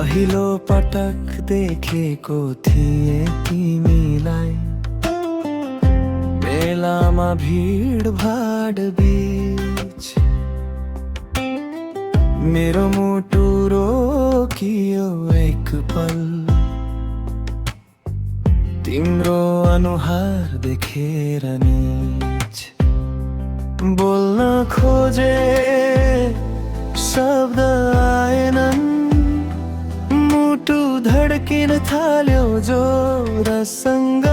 पहिलो पटक देखेको थिएँ तिमीलाई, मेलामा भिडभाड बीच मेरो मुटु रोकियो एक पल। तिम्रो अनुहार देखेर नीच बोल्न खोजे शब्द आएनन्, मुटु धड्किन थाल्यो जोरसँग।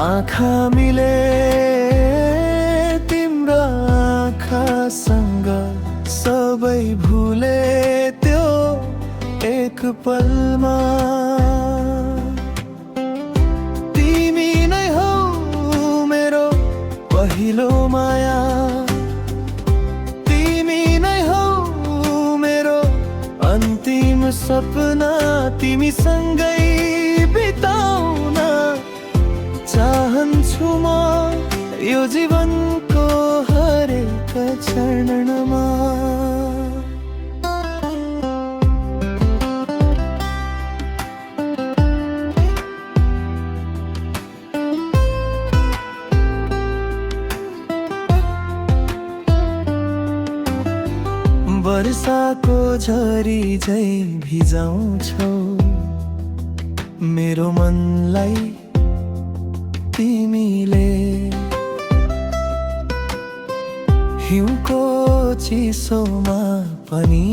आँखा मिले तिम्रो आँखासँग, सबै भुले त्यो एक पलमा। तिमी नै हौ मेरो पहिलो माया, तिमी नै हौ मेरो अन्तिम सपना। तिमीसँगै बिताउन चाहन्छु म यो जीवनको हरेक क्षणमा। वर्षाको झरी झै भिजाउँछौ मेरो मनलाई तिमीले। हिउँको चिसोमा पनि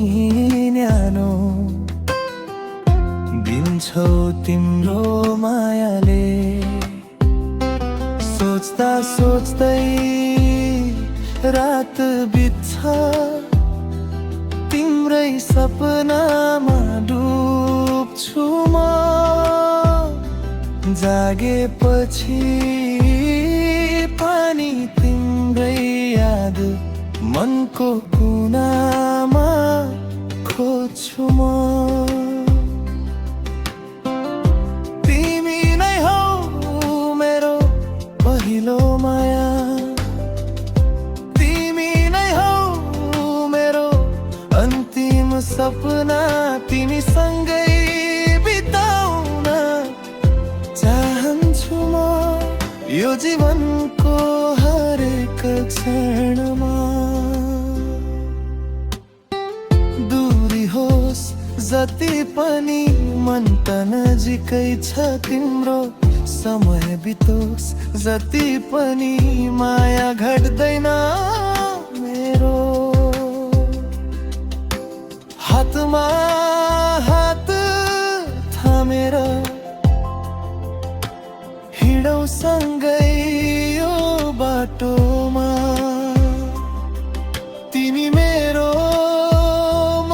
न्यानो दिन्छौ तिम्रो मायाले। सोच्दा सोच्दै रात बित्छ, तिम्रै सपनामा डुब्छु म। जागेपछि पानी तिम्रै याद मनको कुनामा खोज्छु म। तिमी नै हौ मेरो पहिलो माया, तिमी नै हौ मेरो अन्तिम सपना। तिमीसँगै बिताउन चाहन्छु म यो जीवनको हरेक क्षणमा। दूरी होस् जति पनि मन त नजिकै छ तिम्रो, समय बितोस् जति पनि माया घट्दैन मेरो। हातमा हात थामेर हिँडौँ सँगै यो बाटोमा। तिमी मेरो म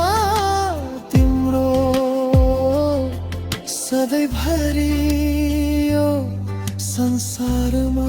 तिम्रो सधैँभरि यो संसारमा।